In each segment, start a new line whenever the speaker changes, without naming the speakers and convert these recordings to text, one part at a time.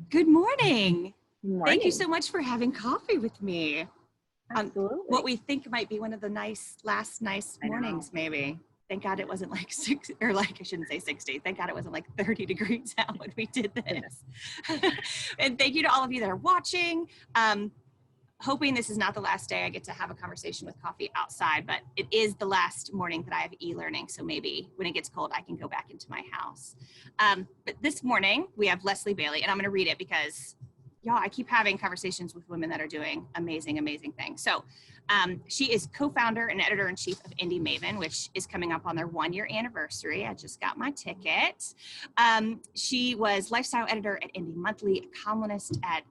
Good morning.
Morning.
Thank you so much for having coffee with me.
Absolutely.
What we think might be one of the last nice mornings, maybe. Thank God it wasn't like I shouldn't say 60. Thank God it wasn't like 30 degrees out when we did this. And thank you to all of you that are watching. Hoping this is not the last day I get to have a conversation with coffee outside, but it is the last morning that I have e-learning. So maybe when it gets cold, I can go back into my house. But this morning we have Leslie Bailey, and I'm going to read it because I keep having conversations with women that are doing amazing, amazing things. So she is co-founder and editor-in-chief of Indy Maven, which is coming up on their 1-year anniversary. I just got my ticket. She was lifestyle editor at Indy Monthly, a columnist at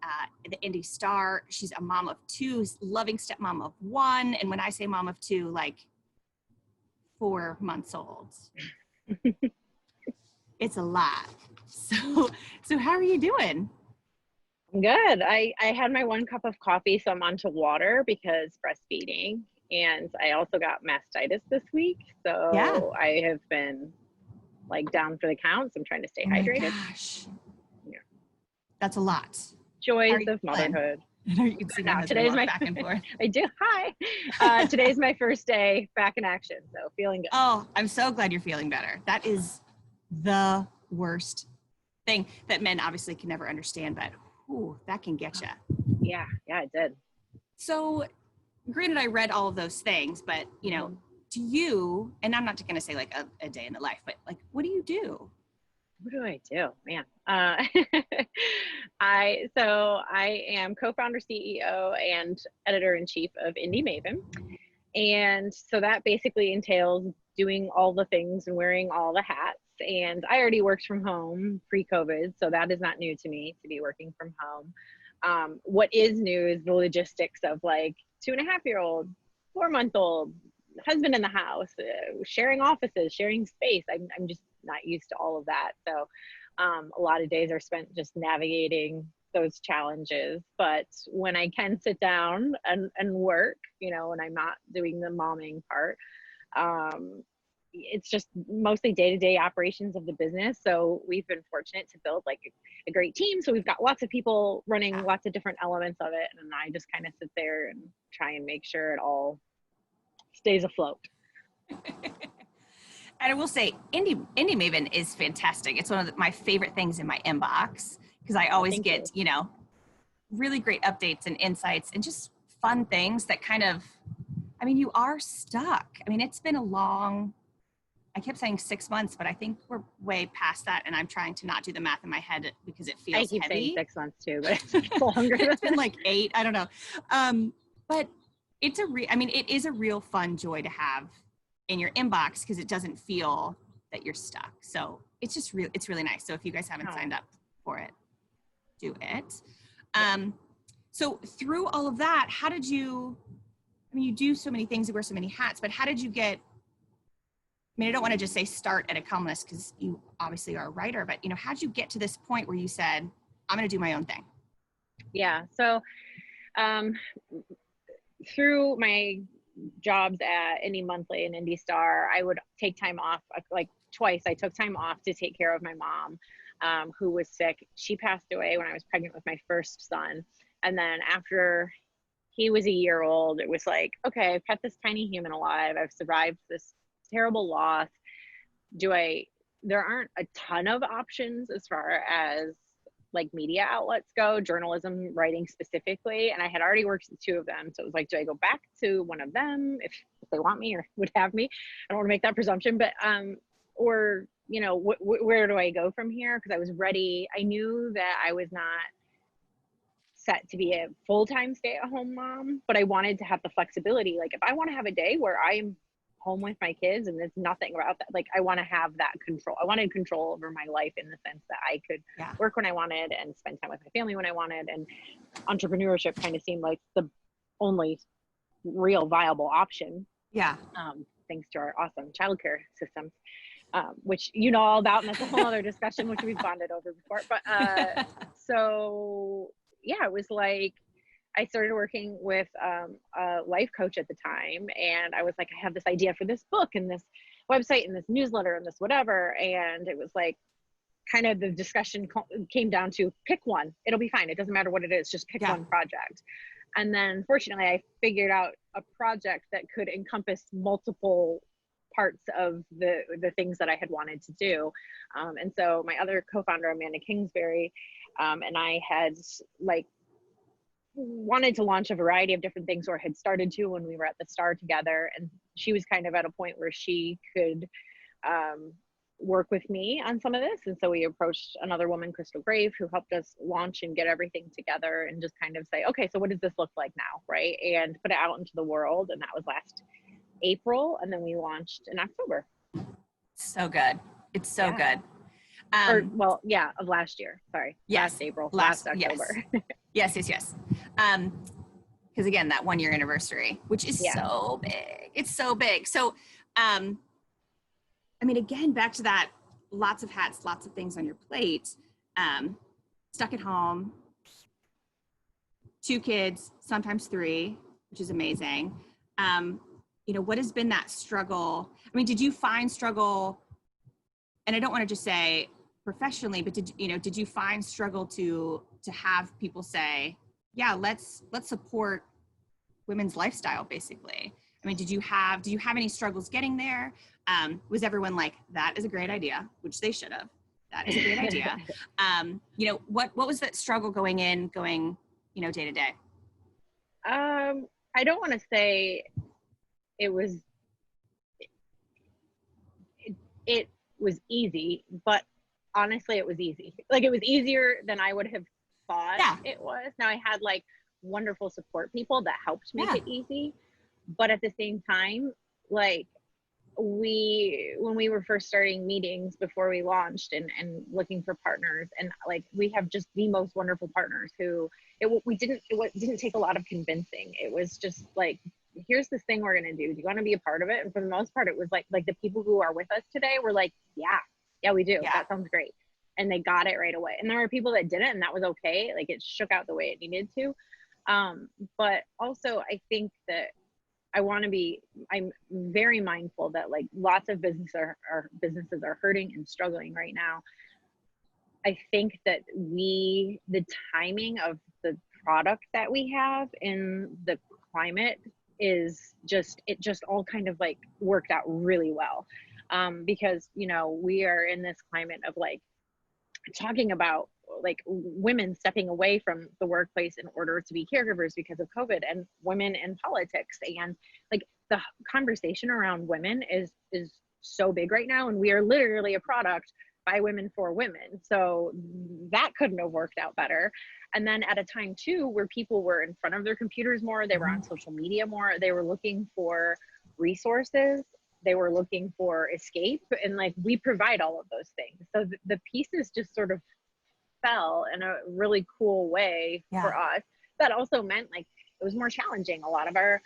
the Indy Star. She's a mom of 2, loving stepmom of 1. And when I say mom of 2, like 4 months old. It's a lot. So how are you doing?
I'm good. I had my 1 cup of coffee, so I'm on to water because breastfeeding. And I also got mastitis this week. So yeah. I have been like down for the count. So I'm trying to stay hydrated.
My gosh. Yeah. That's a lot.
Joys of motherhood.
You can see now today's my back and forth.
I do. Hi. Today's my first day back in action. So feeling good.
Oh, I'm so glad you're feeling better. That is the worst thing that men obviously can never understand, but that can get you.
Yeah, it did.
So granted, I read all of those things, but do you, and I'm not going to say like a day in the life, but like, what do you do?
What do I do, man? I am co-founder, CEO, and editor-in-chief of Indy Maven. And so that basically entails doing all the things and wearing all the hats. And I already worked from home pre-COVID, so that is not new to me to be working from home. What is new is the logistics of like 2.5-year-old, 4-month-old, husband in the house, sharing offices, sharing space. I'm just not used to all of that. So a lot of days are spent just navigating those challenges. But when I can sit down and work, when I'm not doing the momming part, it's just mostly day-to-day operations of the business. So we've been fortunate to build like a great team. So we've got lots of people running lots of different elements of it. And I just kind of sit there and try and make sure it all stays afloat.
And I will say, Indy Maven is fantastic. It's one of my favorite things in my inbox because I always get, really great updates and insights and just fun things that kind of, you are stuck. It's been I kept saying 6 months, but I think we're way past that. And I'm trying to not do the math in my head because it feels heavy.
I keep saying 6 months too, but it's longer.
It's been like 8, I don't know. But it's it is a real fun joy to have in your inbox because it doesn't feel that you're stuck. So it's just it's really nice. So if you guys haven't signed up for it, do it. So through all of that, how did you, you do so many things, you wear so many hats, but how did you get, I don't want to just say start at a columnist because you obviously are a writer, but how did you get to this point where you said, I'm going to do my own thing?
Yeah. So through my jobs at Indy Monthly and Indy Star, I would take time off. Like twice I took time off to take care of my mom, who was sick. She passed away when I was pregnant with my first son. And then after he was a year old, it was like, okay, I've kept this tiny human alive. I've survived this terrible loss. There aren't a ton of options as far as like media outlets go, journalism, writing specifically. And I had already worked at 2 of them. So it was like, do I go back to one of them if they want me or would have me? I don't want to make that presumption, but, or, where do I go from here? Because I was ready. I knew that I was not set to be a full-time stay-at-home mom, but I wanted to have the flexibility. Like if I want to have a day where I'm home with my kids and there's nothing about that, like I want to have that control. I wanted control over my life in the sense that I could work when I wanted and spend time with my family when I wanted, and entrepreneurship kind of seemed like the only real viable option. Thanks to our awesome childcare systems, which all about, and that's a whole other discussion which we've bonded over before. But so yeah, it was like I started working with a life coach at the time, and I was like, I have this idea for this book and this website and this newsletter and this whatever. And it was like, kind of the discussion came down to pick one. It'll be fine. It doesn't matter what it is. Just pick one project. And then fortunately, I figured out a project that could encompass multiple parts of the things that I had wanted to do. And so my other co-founder, Amanda Kingsbury, and I had like wanted to launch a variety of different things, or had started to when we were at the Star together. And she was kind of at a point where she could work with me on some of this. And so we approached another woman, Crystal Grave, who helped us launch and get everything together and just kind of say, okay, so what does this look like now, right? And put it out into the world. And that was last April. And then we launched in October.
So good. It's so good.
Of last year. Sorry.
Yes.
Last April, last October.
Yes. Because again, that 1 year anniversary, which is so big. It's so big. So, I mean, again, back to that, lots of hats, lots of things on your plate, stuck at home, 2 kids, sometimes 3, which is amazing. What has been that struggle? I mean, did you find struggle, and I don't want to just say professionally, but did you find struggle to have people say, yeah, let's support women's lifestyle, basically? I mean, do you have any struggles getting there? Was everyone like, that is a great idea, which they should have. That is a great idea. What was that struggle going day to day?
I don't want to say it was easy, but honestly, it was easy. Like, it was easier than I would have thought it was. Now, I had like wonderful support people that helped make it easy. But at the same time, like, when we were first starting meetings before we launched and looking for partners, and like, we have just the most wonderful partners who didn't take a lot of convincing. It was just like, here's this thing we're going to do. Do you want to be a part of it? And for the most part, it was like the people who are with us today were like, yeah, we do. Yeah. That sounds great. And they got it right away. And there were people that didn't, and that was okay. Like, it shook out the way it needed to. But also, I think that I'm very mindful that like lots of businesses are hurting and struggling right now. I think that the timing of the product that we have in the climate is it just all kind of like worked out really well. Because, we are in this climate of like talking about like women stepping away from the workplace in order to be caregivers because of COVID, and women in politics, and like the conversation around women is so big right now, and we are literally a product by women for women. So that couldn't have worked out better. And then at a time too where people were in front of their computers more, they were on social media more, they were looking for resources, they were looking for escape, and like, we provide all of those things. So the pieces just sort of fell in a really cool way for us. That also meant like it was more challenging. A lot of our,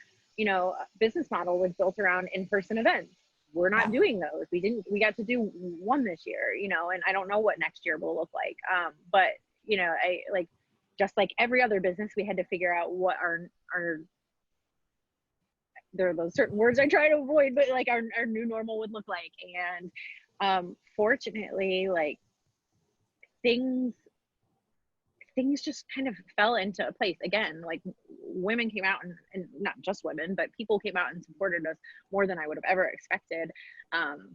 business model was built around in-person events. We're not doing those. We got to do one this year, and I don't know what next year will look like. But I like, just like every other business, we had to figure out what our there are those certain words I try to avoid, but like our new normal would look like. And fortunately, like things just kind of fell into a place. Again, like women came out and not just women, but people came out and supported us more than I would have ever expected,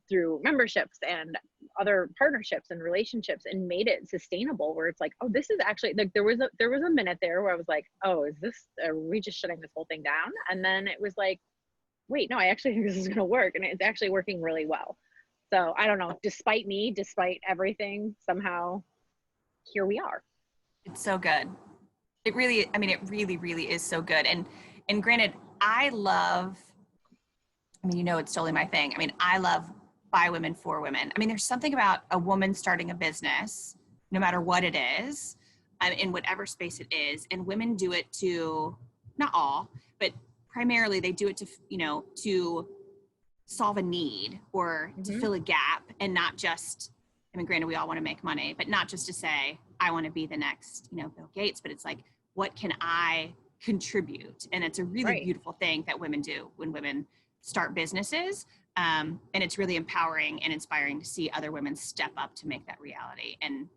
through memberships and other partnerships and relationships, and made it sustainable, where it's like, oh, this is actually like, there was a minute there where I was like, oh, are we just shutting this whole thing down? And then it was like, wait, no, I actually think this is going to work. And it's actually working really well. So I don't know, despite everything, somehow here we are.
It's so good. It really, really is so good. And granted, it's totally my thing. I love by women for women. There's something about a woman starting a business, no matter what it is, in whatever space it is. And women do it to, not all, but primarily they do it to solve a need or to fill a gap, and not just, granted, we all want to make money, but not just to say, I want to be the next, Bill Gates, but it's like, what can I contribute? And it's a really beautiful thing that women do when women start businesses. And it's really empowering and inspiring to see other women step up to make that reality. And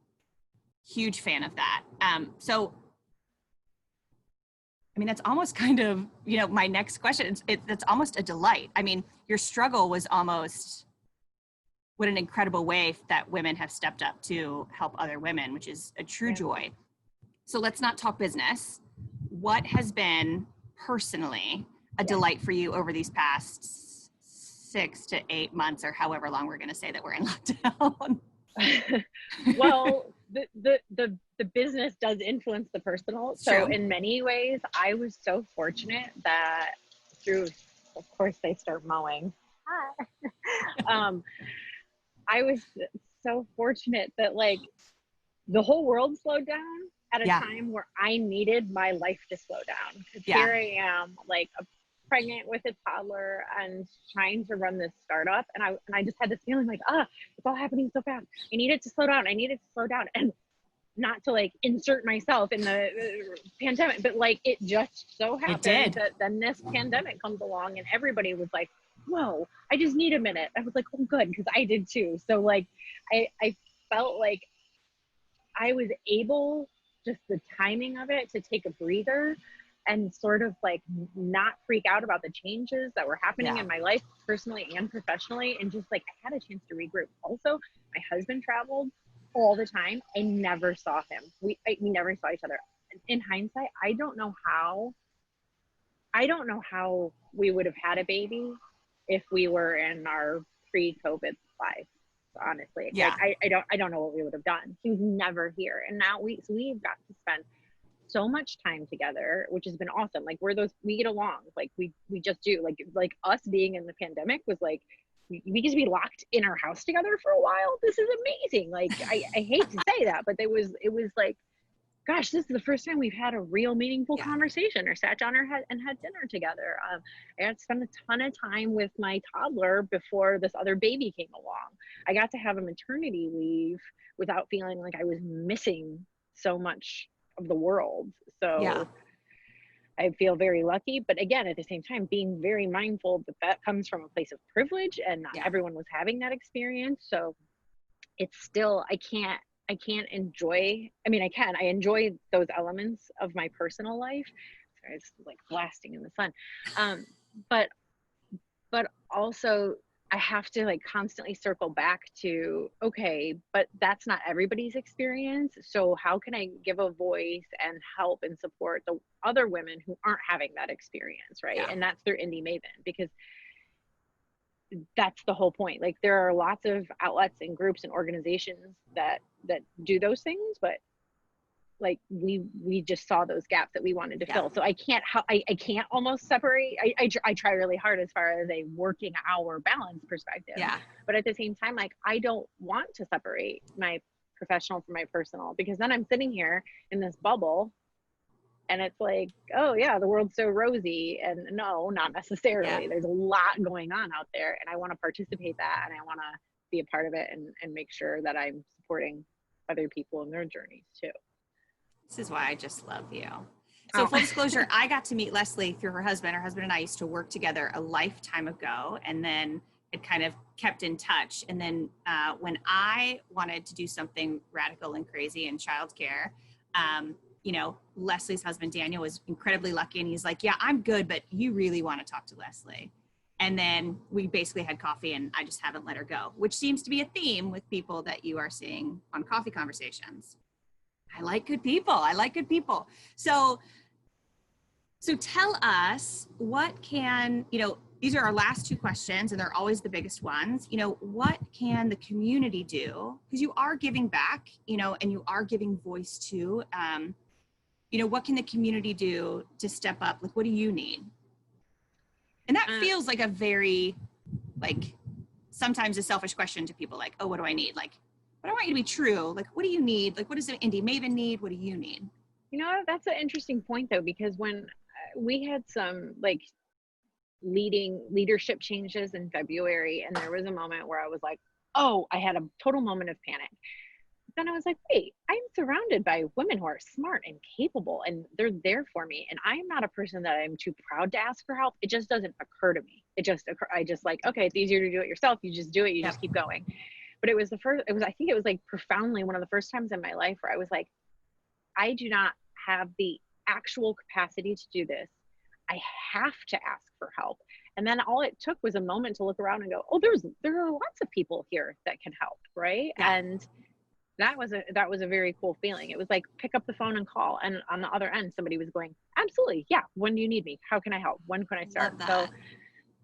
huge fan of that. So, I mean, that's almost kind of, my next question. That's almost a delight. I mean, your struggle was almost what an incredible way that women have stepped up to help other women, which is a true joy. So let's not talk business. What has been personally a delight for you over these past 6 to 8 months, or however long we're going to say that we're in lockdown?
Well, the business does influence the personal. So in many ways, I was so fortunate that through, of course, they start mowing. Hi. I was so fortunate that like the whole world slowed down at a time where I needed my life to slow down. Because here I am, like pregnant with a toddler and trying to run this startup. And I just had this feeling like, it's all happening so fast. I needed to slow down. And not to like insert myself in the pandemic, but like it just so happened that then this pandemic comes along and everybody was like, whoa, I just need a minute. I was like, oh good, because I did too. So like I felt like I was able, just the timing of it, to take a breather and sort of like not freak out about the changes that were happening in my life personally and professionally, and just like I had a chance to regroup. Also, my husband traveled all the time. I never saw him. We never saw each other. In hindsight, I don't know how we would have had a baby if we were in our pre-COVID life. Honestly, like, I don't know what we would have done. He was never here, and now we've got to spend so much time together, which has been awesome. Like we get along, like we just do. Like us being in the pandemic was like we just be locked in our house together for a while. This is amazing. Like I hate to say that, but it was like, gosh, this is the first time we've had a real meaningful conversation or sat down and had dinner together. I got to spend a ton of time with my toddler before this other baby came along. I got to have a maternity leave without feeling like I was missing so much of the world. So I feel very lucky, but again, at the same time, being very mindful that comes from a place of privilege, and not everyone was having that experience. So it's still, I enjoy, I enjoy those elements of my personal life. Sorry, it's like blasting in the sun. But also I have to like constantly circle back to, okay, but that's not everybody's experience. So how can I give a voice and help and support the other women who aren't having that experience, right? And that's through Indy Maven, because that's the whole point. Like there are lots of outlets and groups and organizations that do those things, but like we just saw those gaps that we wanted to fill. So I can't almost separate. I try really hard as far as a working hour balance perspective. But at the same time, like I don't want to separate my professional from my personal, because then I'm sitting here in this bubble and it's like, oh yeah, the world's so rosy. And no, not necessarily. There's a lot going on out there, and I want to participate that, and I want to be a part of it and make sure that I'm supporting other people in their journeys too.
This is why I just love you. So full disclosure, I got to meet Leslie through her husband. Her husband and I used to work together a lifetime ago, and then it kind of kept in touch. And then when I wanted to do something radical and crazy in childcare, Leslie's husband, Daniel, was incredibly lucky. And he's like, yeah, I'm good, but you really want to talk to Leslie. And then we basically had coffee, and I just haven't let her go, which seems to be a theme with people that you are seeing on Coffee Conversations. I like good people. So tell us, what can, these are our last two questions, and they're always the biggest ones. What can the community do? Because you are giving back, and you are giving voice to, what can the community do to step up? Like, what do you need? And that feels like a very, like, sometimes a selfish question to people, like, oh, what do I need? Like, but I want you to be true. Like, what do you need? Like, what does an Indy Maven need? What do you need?
That's an interesting point though, because when we had some like leadership changes in February, and there was a moment where I was like, oh, I had a total moment of panic. then I was like, wait, I'm surrounded by women who are smart and capable, and they're there for me. And I'm not a person that I'm too proud to ask for help. It just doesn't occur to me. I just like, okay, it's easier to do it yourself. You just do it. You just keep going. But I think it was like profoundly one of the first times in my life where I was like, I do not have the actual capacity to do this. I have to ask for help. And then all it took was a moment to look around and go, oh, there are lots of people here that can help, right?
Yeah.
And that was a very cool feeling. It was like, pick up the phone and call, and on the other end somebody was going, absolutely, yeah, when do you need me? How can I help? When can I start? So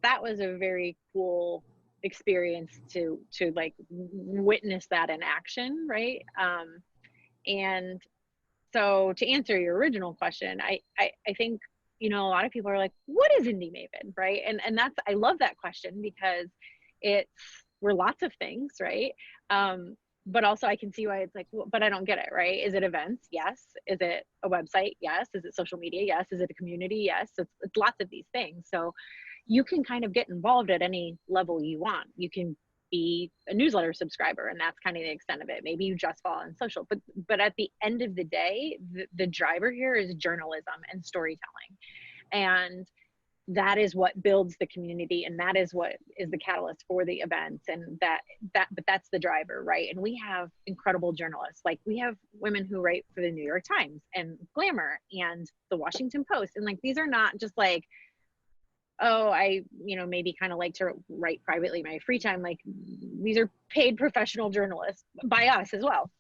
that was a very cool experience to like witness that in action, right? And so to answer your original question, I think, you know, a lot of people are like, what is Indy Maven, right? And that's, I love that question because we're lots of things, right? But also I can see why it's like, well, but I don't get it, right? Is it events? Yes. Is it a website? Yes. Is it social media? Yes. Is it a community? Yes. It's lots of these things. So you can kind of get involved at any level you want. You can be a newsletter subscriber, and that's kind of the extent of it. Maybe you just follow on social, but at the end of the day, the driver here is journalism and storytelling. And that is what builds the community, and that is what is the catalyst for the events, and but that's the driver, right? And we have incredible journalists. Like, we have women who write for the New York Times and Glamour and the Washington Post, and like, these are not just like, oh, I, you know, maybe kind of like to write privately in my free time. Like, these are paid professional journalists by us as well.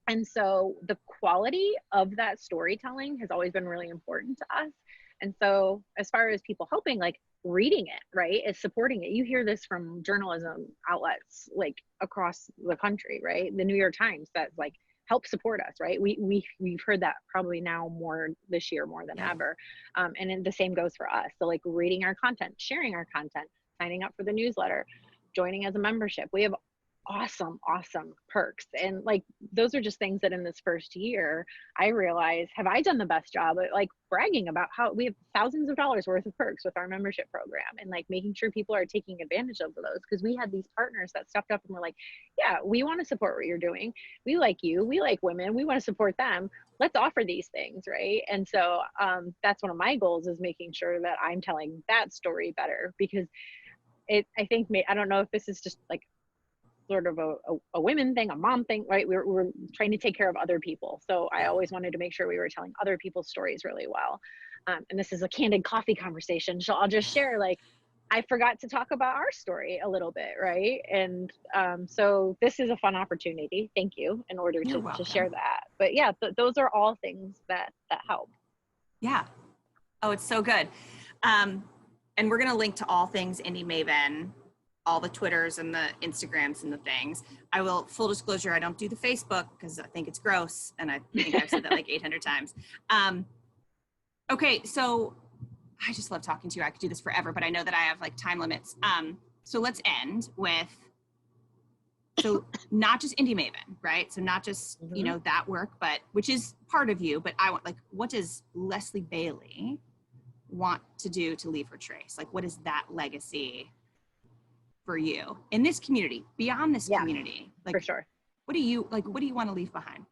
And so the quality of that storytelling has always been really important to us. And so as far as people helping, like reading it, right, is supporting it. You hear this from journalism outlets like across the country, right? The New York Times, that like help support us, right? We've heard that probably now more this year, more than ever. And then the same goes for us. So like reading our content, sharing our content, signing up for the newsletter, joining as a membership. We have awesome perks, and like those are just things that in this first year I realized, have I done the best job at like bragging about how we have thousands of dollars worth of perks with our membership program, and like making sure people are taking advantage of those, because we had these partners that stepped up and were like, yeah, we want to support what you're doing, we like you, we like women, we want to support them, let's offer these things, right? And so that's one of my goals, is making sure that I'm telling that story better, because I think, I don't know if this is just like sort of a women thing, a mom thing, right? We're trying to take care of other people. So I always wanted to make sure we were telling other people's stories really well. And this is a candid coffee conversation. So I'll just share, like, I forgot to talk about our story a little bit, right? And so this is a fun opportunity. Thank you, in order to share that. But yeah, those are all things that help.
Yeah. Oh, it's so good. And we're going to link to all things Indy Maven, all the Twitters and the Instagrams and the things. I will, full disclosure, I don't do the Facebook because I think it's gross. And I think I've said that like 800 times. Okay. So I just love talking to you. I could do this forever, but I know that I have like time limits. So let's end with, so not just Indy Maven, right? So not just, you know, that work, but which is part of you, but I want, like, what does Leslie Bailey want to do to leave her trace? Like, what is that legacy for you in this community, beyond this community? Like, for sure. What do you want to leave behind?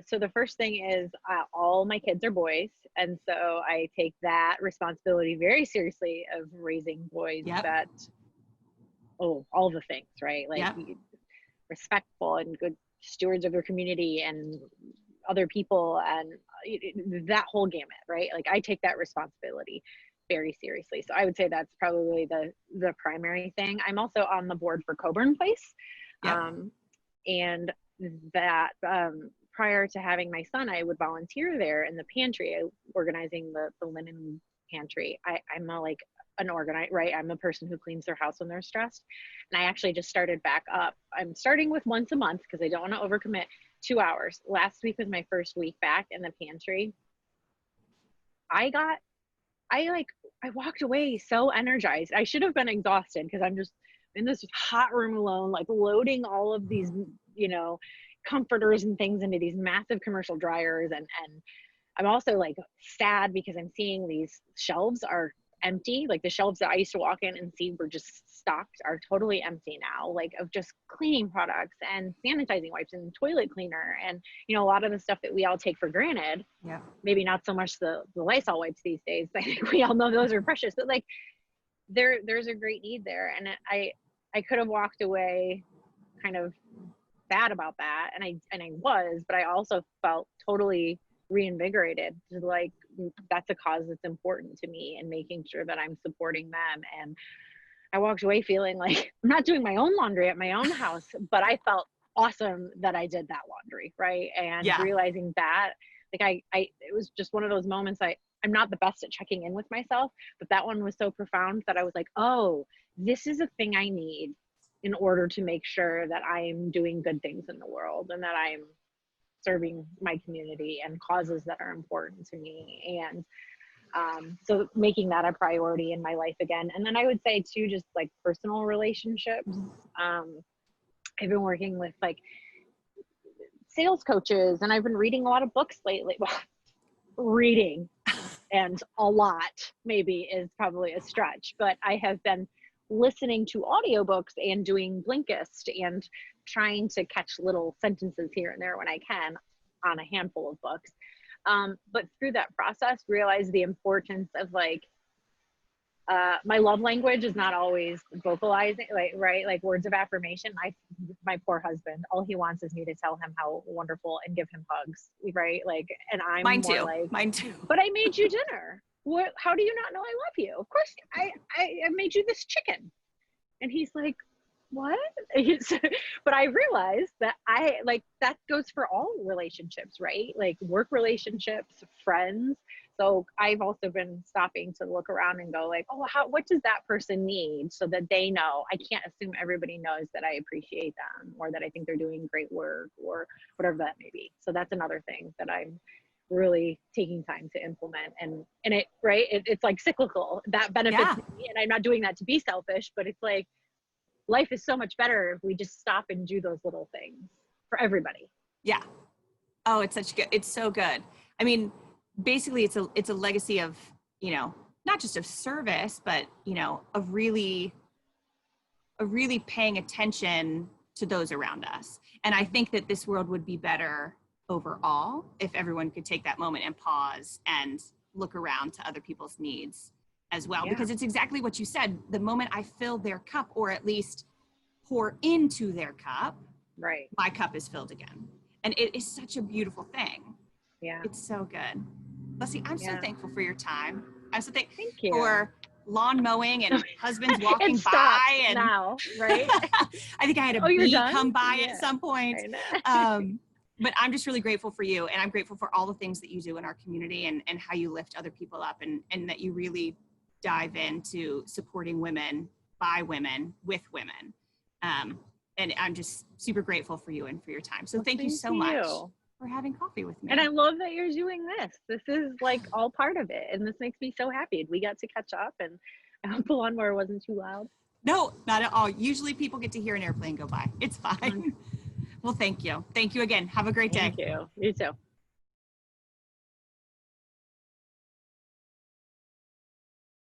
So the first thing is all my kids are boys. And so I take that responsibility very seriously, of raising boys that, all the things, right? Like respectful and good stewards of their community and other people, and that whole gamut, right? Like, I take that responsibility very seriously. So I would say that's probably the primary thing. I'm also on the board for Coburn Place. And that prior to having my son, I would volunteer there in the pantry, organizing the linen pantry. I'm an organizer, right? I'm the person who cleans their house when they're stressed. And I actually just started back up. I'm starting with once a month because I don't want to overcommit. 2 hours. Last week was my first week back in the pantry. I walked away so energized. I should have been exhausted because I'm just in this hot room alone, like loading all of these, you know, comforters and things into these massive commercial dryers. And I'm also like sad because I'm seeing these shelves are empty. Like the shelves that I used to walk in and see were just stocked are totally empty now, like of just cleaning products and sanitizing wipes and toilet cleaner. And, you know, a lot of the stuff that we all take for granted,
Yeah.
maybe not so much the Lysol wipes these days. I think we all know those are precious, but like there's a great need there. And I could have walked away kind of bad about that. And I was, but I also felt totally reinvigorated to like, that's a cause that's important to me and making sure that I'm supporting them. And I walked away feeling like I'm not doing my own laundry at my own house, but I felt awesome that I did that laundry. Right. And realizing that like it was just one of those moments I'm not the best at checking in with myself, but that one was so profound that I was like, oh, this is a thing I need in order to make sure that I'm doing good things in the world and that I'm serving my community and causes that are important to me. And so making that a priority in my life again. And then I would say too, just like personal relationships. I've been working with like sales coaches and I've been reading a lot of books lately. Well, reading and a lot maybe is probably a stretch, but I have been listening to audiobooks and doing Blinkist and trying to catch little sentences here and there when I can on a handful of books. But through that process, realize the importance of like, my love language is not always vocalizing, like, right? Like words of affirmation. My poor husband, all he wants is me to tell him how wonderful and give him hugs, right? Like, and I'm
Mine
more
too.
like,
Mine too.
but I made you dinner. What, how do you not know I love you? Of course, I made you this chicken. And he's like, what? But I realized that that goes for all relationships, right? Like work relationships, friends. So I've also been stopping to look around and go like, oh, what does that person need so that they know? I can't assume everybody knows that I appreciate them or that I think they're doing great work or whatever that may be. So that's another thing that I'm really taking time to implement. And it, right, it's like cyclical. That benefits me, and I'm not doing that to be selfish, but it's like, life is so much better if we just stop and do those little things for everybody.
Yeah. Oh, it's so good. I mean, basically it's a legacy of, you know, not just of service, but, you know, of really paying attention to those around us. And I think that this world would be better overall if everyone could take that moment and pause and look around to other people's needs as well, because it's exactly what you said. The moment I fill their cup, or at least pour into their cup,
right,
my cup is filled again. And it is such a beautiful thing.
Yeah.
It's so good. Leslie, I'm so thankful for your time. I'm so thankful
you
for lawn mowing and husbands walking
by.
And
now, right?
I think I had a bee come by at some point. But I'm just really grateful for you. And I'm grateful for all the things that you do in our community and how you lift other people up and that you really dive into supporting women by women with women. And I'm just super grateful for you and for your time. So thank you so much for having coffee with me.
And I love that you're doing this. This is like all part of it. And this makes me so happy. We got to catch up, and I hope the lawnmower wasn't too loud.
No, not at all. Usually people get to hear an airplane go by. It's fine. Well, thank you. Thank you again. Have a great day.
Thank you. You too.